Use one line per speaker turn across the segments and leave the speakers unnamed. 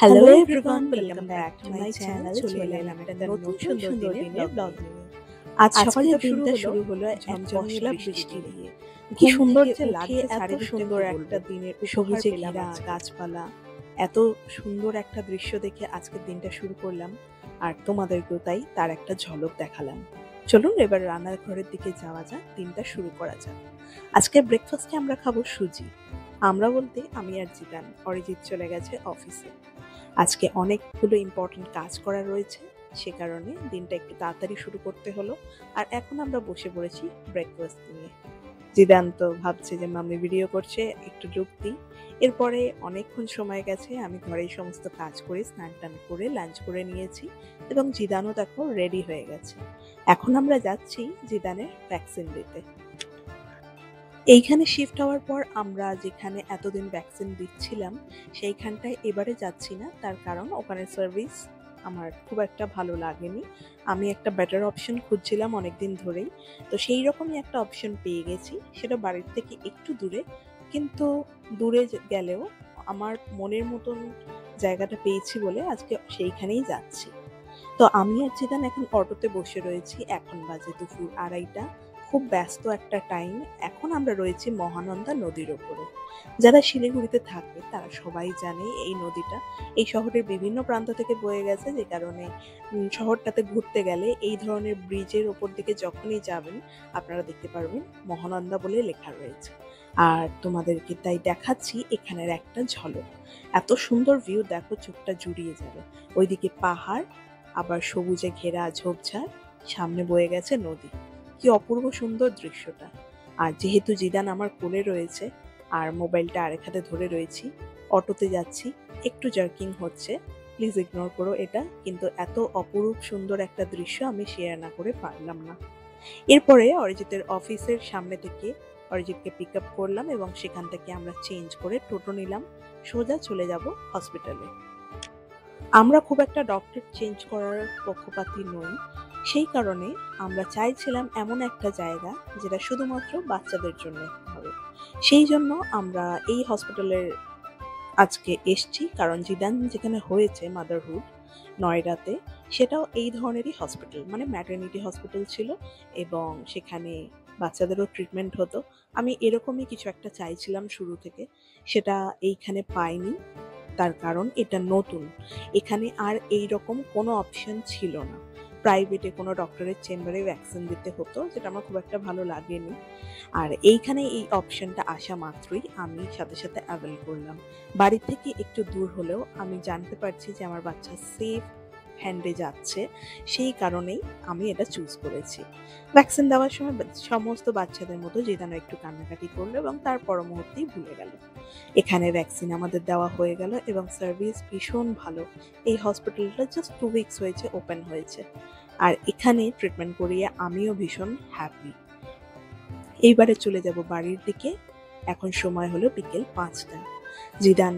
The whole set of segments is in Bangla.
Hello everyone, welcome back to my channel. চলে এলাম একটা নতুন সুন্দর দিনের ব্লগ নিয়ে। আজ সকালটা শুরু হলো ঝমঝমিয়ে বৃষ্টি দিয়ে। কি সুন্দর যে লাগছে, এত সুন্দর একটা দিনের সবুজে ঘেরা গাছপালা, এত সুন্দর একটা দৃশ্য দেখে আজকের দিনটা শুরু করলাম। আর তোমাদেরকেও তাই তার একটা ঝলক দেখালাম। চলুন এবার রান্নাঘরের দিকে যাওয়া যাক, দিনটা শুরু করা যাক। আজকে ব্রেকফাস্টে আমরা খাবো সুজি। আমরা বলতে আমি আর জিদান, অরিজিৎ চলে গেছে অফিসে। আজকে অনেকগুলো ইম্পর্টেন্ট কাজ করা রয়েছে, সে কারণে দিনটা একটু তাড়াতাড়ি শুরু করতে হলো। আর এখন আমরা বসে পড়েছি ব্রেকফাস্ট নিয়ে। জিদান তো ভাবছে যে মাম্মি ভিডিও করছে, একটু লুক দিই। এরপরে অনেকক্ষণ সময় গেছে, আমি ঘরে সমস্ত কাজ করে স্নান টান করে লাঞ্চ করে নিয়েছি এবং জিদানও দেখো রেডি হয়ে গেছে। এখন আমরা যাচ্ছি জিদানের ভ্যাকসিন দিতে। এইখানে শিফট হওয়ার পর আমরা যেখানে এতদিন ভ্যাকসিন দিচ্ছিলাম সেইখানটায় এবারে যাচ্ছি না, তার কারণ ওখানে সার্ভিস আমার খুব একটা ভালো লাগেনি। আমি একটা বেটার অপশন খুঁজছিলাম অনেকদিন ধরেই, তো সেই রকমই একটা অপশন পেয়ে গেছি। সেটা বাড়ির থেকে একটু দূরে, কিন্তু দূরে গেলেও আমার মনের মতন জায়গাটা পেয়েছি বলে আজকে সেইখানেই যাচ্ছি। তো আমি আর জিদান এখন অটোতে বসে রয়েছি। এখন বাজে দুপুর 2:30। খুব ব্যস্ত একটা টাইম। এখন আমরা রয়েছি মহানন্দা নদীর ওপরে। যারা শিলিগুড়িতে থাকে তারা সবাই জানে এই নদীটা এই শহরের বিভিন্ন প্রান্ত থেকে বয়ে গেছে, যে কারণে শহরটাতে ঘুরতে গেলে এই ধরনের ব্রিজের ওপর দিকে যখনই যাবেন আপনারা দেখতে পারবেন মহানন্দা বলে লেখা রয়েছে। আর তোমাদেরকে তাই দেখাচ্ছি এখানের একটা ঝলক। এত সুন্দর ভিউ, দেখো চোখটা জুড়িয়ে যাবে। ওইদিকে পাহাড়, আবার সবুজে ঘেরা ঝোপঝাড়, সামনে বয়ে গেছে নদী। কি অপূর্ব সুন্দর দৃশ্যটা। আর যেহেতু জিদান আমার কোলে রয়েছে আর মোবাইলটা আরেক হাতে ধরে রয়েছি, অটোতে যাচ্ছি, একটু জার্কিং হচ্ছে, প্লিজ ইগনোর করো এটা। কিন্তু এত অপরূপ সুন্দর একটা দৃশ্য আমি শেয়ার না করে পারলাম না। এরপরে অরিজিতের অফিসের সামনে থেকে অরিজিৎকে পিক আপ করলাম এবং সেখান থেকে আমরা চেঞ্জ করে টোটো নিলাম, সোজা চলে যাব হসপিটালে। আমরা খুব একটা ডক্টর চেঞ্জ করার পক্ষপাতী নই, সেই কারণে আমরা চাইছিলাম এমন একটা জায়গা যেটা শুধুমাত্র বাচ্চাদের জন্য হবে। সেই জন্য আমরা এই হসপিটালের আজকে এসছি, কারণ জিদান যেখানে হয়েছে মাদারহুড নয়ডাতে, সেটাও এই ধরনেরই হসপিটাল, মানে ম্যাটারনিটি হসপিটাল ছিল এবং সেখানে বাচ্চাদেরও ট্রিটমেন্ট হতো। আমি এরকমই কিছু একটা চাইছিলাম শুরু থেকে, সেটা এইখানে পাইনি, তার কারণ এটা নতুন। এখানে আর এই রকম কোনো অপশন ছিল না। প্রাইভেটে কোনো ডক্টরের চেম্বারে ভ্যাকসিন দিতে হতো, যেটা আমার খুব একটা ভালো লাগেনি। আর এইখানে এই অপশনটা আসা মাত্রই আমি সাথে সাথে অ্যাভেল করলাম। বাড়ি থেকে একটু দূর হলেও আমি জানতে পারছি যে আমার বাচ্চা সেফ হ্যান্ডে যাচ্ছে, সেই কারণেই আমি এটা চুজ করেছি। ভ্যাকসিন দেওয়ার সময় সমস্ত বাচ্চাদের মতো জিদানো একটু কান্নাকাটি করলো এবং তার পর মুহূর্তেই ভুলে গেল। এখানে ভ্যাকসিন আমাদের দেওয়া হয়ে গেল এবং সার্ভিস ভীষণ ভালো। এই হসপিটালটা জাস্ট 2 উইকস হয়েছে ওপেন হয়েছে, আর এখানে ট্রিটমেন্ট করিয়ে আমিও ভীষণ হ্যাপি। এইবারে চলে যাব বাড়ির দিকে। এখন সময় হলো বিকেল 5টা। জিদান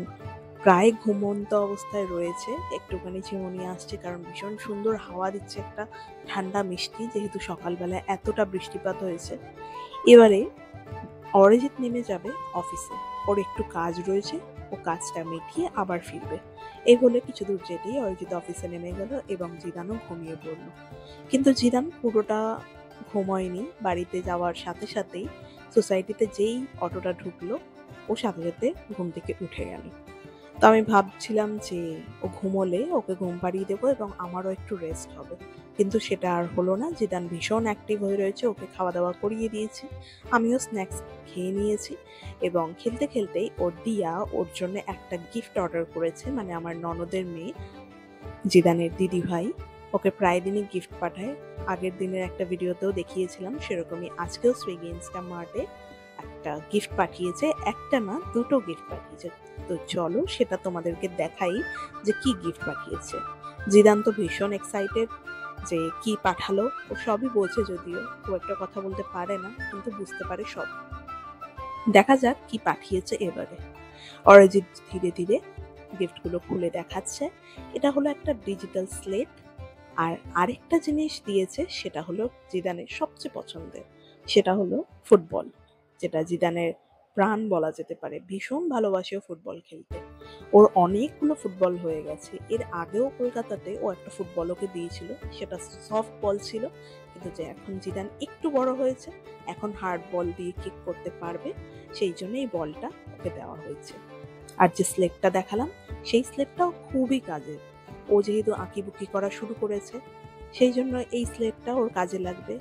প্রায় ঘুমন্ত অবস্থায় রয়েছে, একটুখানি ঝিমুনি আসছে, কারণ ভীষণ সুন্দর হাওয়া দিচ্ছে, একটা ঠান্ডা মিষ্টি, যেহেতু সকালবেলায় এতটা বৃষ্টিপাত হয়েছে। এবারে অরিজিৎ নেমে যাবে অফিসে, ওর একটু কাজ রয়েছে, ও কাজটা মিটিয়ে আবার ফিরবে। এই বলে কিছু দূর যেতেই অরিজিৎ অফিসে নেমে গেল এবং জিদানও ঘুমিয়ে পড়ল। কিন্তু জিদান পুরোটা ঘুমোয়নি। বাড়িতে যাওয়ার সাথে সাথেই সোসাইটিতে যেই অটোটা ঢুকলো, ও সাথে সাথে ঘুম থেকে উঠে গেল। তো আমি ভাবছিলাম যে ও ঘুমোলে ওকে ঘুম পাড়িয়ে দেবো এবং আমারও একটু রেস্ট হবে, কিন্তু সেটা আর হলো না। জিদান ভীষণ অ্যাক্টিভ হয়ে রয়েছে, ওকে খাওয়া দাওয়া করিয়ে দিয়েছি, আমিও স্ন্যাক্স খেয়ে নিয়েছি এবং খেলতে খেলতেই ওর দিয়া ওর জন্য একটা গিফট অর্ডার করেছে, মানে আমার ননদের মেয়ে, জিদানের দিদি ভাই। ওকে প্রায় দিনই গিফট পাঠায়, আগের দিনের একটা ভিডিওতেও দেখিয়েছিলাম, সেরকমই আজকেও সুইগি ইনস্টামার্টে একটা গিফট পাঠিয়েছে। একটা না, দুটো গিফট পাঠিয়েছে। তো চলো সেটা তোমাদেরকে দেখাই যে কি গিফট পাঠিয়েছে। জিদান তো ভীষণ এক্সাইটেড যে কি পাঠালো। ও সবই বলছে, যদিও খুব একটা কথা বলতে পারে না, কিন্তু বুঝতে পারে সব। দেখা যাক কি পাঠিয়েছে এবারে। অরিজিৎ ধীরে ধীরে গিফটগুলো খুলে দেখাচ্ছে। এটা হলো একটা ডিজিটাল স্লেট, আর আরেকটা জিনিস দিয়েছে, সেটা হলো জিদানের সবচেয়ে পছন্দের, সেটা হলো ফুটবল, যেটা জিদানের প্রাণ বলা যেতে পারে। ভীষণ ভালোবাসে ফুটবল খেলতে। ওর অনেকগুলো ফুটবল হয়ে গেছে। এর আগেও কলকাতাতে ও একটা ফুটবল ওকে দিয়েছিল, সেটা সফট বল ছিল, কিন্তু যে এখন জিদান একটু বড় হয়েছে, এখন হার্ড বল দিয়ে কিক করতে পারবে, সেই জন্য এই বলটা ওকে দেওয়া হয়েছে। আর যে স্লেটটা দেখালাম, সেই স্লেটটাও খুবই কাজের। ও যেহেতু আঁকিবুকি করা শুরু করেছে, সেই জন্য এই স্লেটটা ওর কাজে লাগবে।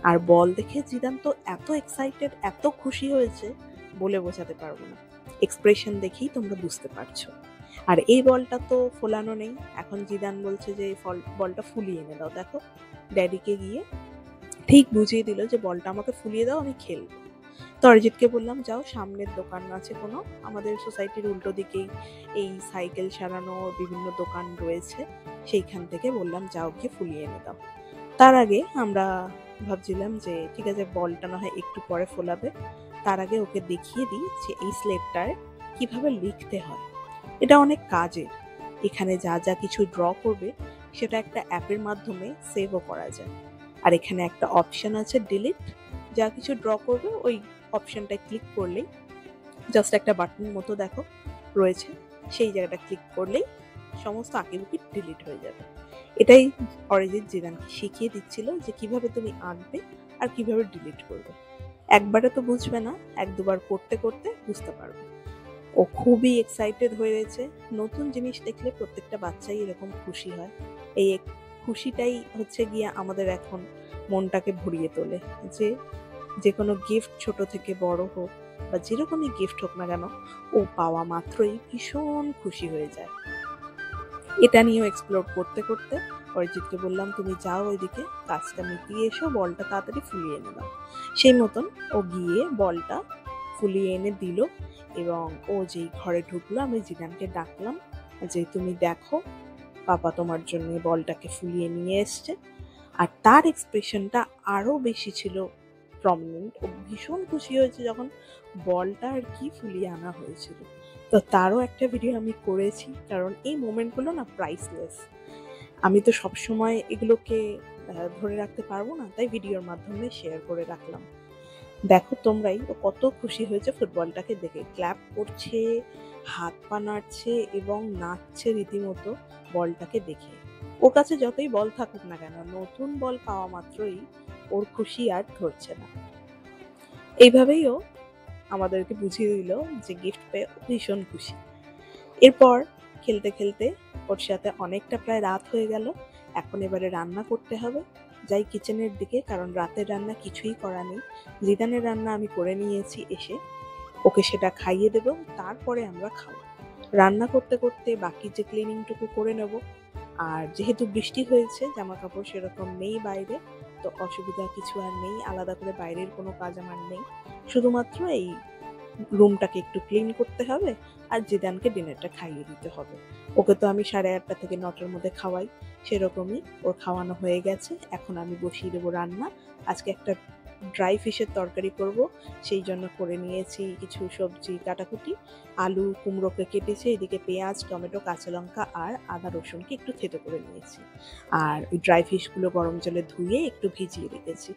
আর বল দেখে জিদান তো এত এক্সাইটেড, এত খুশি হয়েছে, বলে বোঝাতে পারবো না। এক্সপ্রেশন দেখেই তোমরা বুঝতে পারছো। আর এই বলটা তো ফোলানো নেই, এখন জিদান বলছে যে বলটা ফুলিয়ে এনে দাও। দেখো, ড্যাডিকে গিয়ে ঠিক বুঝিয়ে দিল যে বলটা আমাকে ফুলিয়ে দাও, আমি খেলবো। তো অরিজিৎকে বললাম, যাও সামনের দোকান আছে কোনো, আমাদের সোসাইটির উল্টো দিকেই এই সাইকেল সারানো বিভিন্ন দোকান রয়েছে, সেইখান থেকে বললাম যাও গিয়ে ফুলিয়ে এনে দাও। তার আগে আমরা ভাবছিলাম যে ঠিক আছে, বলটা না হয় একটু পরে ফোলাবে, তার আগে ওকে দেখিয়ে দিই যে এই স্লেটটায় কিভাবে লিখতে হয়। এটা অনেক কাজের। এখানে যা যা কিছু ড্র করবে সেটা একটা অ্যাপের মাধ্যমে সেভও করা যায়। আর এখানে একটা অপশন আছে ডিলিট, যা কিছু ড্র করবে ওই অপশনটায় ক্লিক করলেই, জাস্ট একটা বাটন মতো দেখো রয়েছে, সেই জায়গাটা ক্লিক করলেই সমস্ত আঁকিবুকি ডিলিট হয়ে যাবে। এটাই অরিজিৎ জিদানকে শিখিয়ে দিচ্ছিল যে কিভাবে তুমি আঁকবে আর কিভাবে ডিলিট করবে। একবারে তো বুঝবে না, এক দুবার করতে করতে বুঝতে পারবে। ও খুবই এক্সাইটেড হয়েছে। নতুন জিনিস দেখলে প্রত্যেকটা বাচ্চাই এরকম খুশি হয়। এই খুশিটাই হচ্ছে গিয়ে আমাদের এখন মনটাকে ভরিয়ে তোলে, যে যে কোনো গিফট ছোট থেকে বড় হোক বা যেরকমই গিফট হোক না কেন, ও পাওয়া মাত্রই ভীষণ খুশি হয়ে যায়। এটা নিয়েও এক্সপ্লোর করতে করতে অরিজিৎকে বললাম, তুমি যাও ওইদিকে কাজটা মিটিয়ে এসো, বলটা তাড়াতাড়ি ফুলিয়ে এনে দাও। সেই মতন ও গিয়ে বলটা ফুলিয়ে এনে দিল, এবং ও যেই ঘরে ঢুকলো আমি জিদানকে ডাকলাম যে তুমি দেখো, পাপা তোমার জন্য বলটাকে ফুলিয়ে নিয়ে এসছে। আর তার এক্সপ্রেশনটা আরো বেশি ছিল প্রমিনেন্ট। ও ভীষণ খুশি হয়েছে যখন বলটা আর কি ফুলিয়ে আনা হয়েছিল। তো তারও একটা ভিডিও আমি করেছি, কারণ এই মোমেন্টগুলো না প্রাইসলেস। আমি তো সবসময় এগুলোকে ধরে রাখতে পারবো না, তাই ভিডিওর মাধ্যমে শেয়ার করে রাখলাম। দেখো তোমরাই, ও কত খুশি হয়েছে ফুটবলটাকে দেখে, ক্ল্যাপ করছে, হাত পা নাড়ছে এবং নাচছে রীতিমতো বলটাকে দেখে। ওর কাছে যতই বল থাকুক না কেন, নতুন বল পাওয়া মাত্রই ওর খুশি আর ধরছে না। এইভাবেই ও আমাদেরকে বুঝিয়ে দিল যে গিফট পেয়ে ভীষণ খুশি। এরপর খেলতে খেলতে ওর সাথে অনেকটা প্রায় রাত হয়ে গেল। এখন এবারে রান্না করতে হবে। যাই কিচেনের দিকে, কারণ রাতের রান্না কিছুই করা নেই। জিদানের রান্না আমি করে নিয়েছি এসে, ওকে সেটা খাইয়ে দেব, তারপরে আমরা খাবো। রান্না করতে করতে বাকি যে ক্লিনিংটুকু করে নেব। আর যেহেতু বৃষ্টি হয়েছে, জামা কাপড় সেরকম নেই বাইরে, তো অসুবিধা কিছু আর নেই, আলাদা করে বাইরের কোনো কাজ আমার নেই। শুধুমাত্র এই রুমটাকে একটু ক্লিন করতে হবে আর জিদানকে ডিনারটা খাইয়ে দিতে হবে। ওকে তো আমি 8:30 থেকে 9টার মধ্যে খাওয়াই, সেরকমই ওর খাওয়ানো হয়ে গেছে। এখন আমি বসিয়ে দেবো রান্না। আজকে একটা ড্রাই ফিশের তরকারি করব, সেই জন্য করে নিয়েছি কিছু সবজি কাটাকুটি। আলু কুমড়োকে কেটেছি, এদিকে পেঁয়াজ টমেটো কাঁচা লঙ্কা আর আদা রসুনকে একটু থেতো করে নিয়েছি। আর ওই ড্রাই ফিশগুলো গরম জলে ধুয়ে একটু ভিজিয়ে রেখেছি।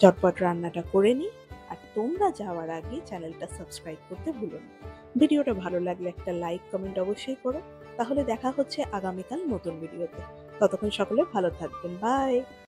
ঝটপট রান্নাটা করে নিই। আর তোমরা যাওয়ার আগে চ্যানেলটা সাবস্ক্রাইব করতে ভুলো না। ভিডিওটা ভালো লাগলে একটা লাইক কমেন্ট অবশ্যই করো। তাহলে দেখা হচ্ছে আগামীকাল নতুন ভিডিওতে। ততক্ষণ সকলে ভালো থাকবেন, বাই।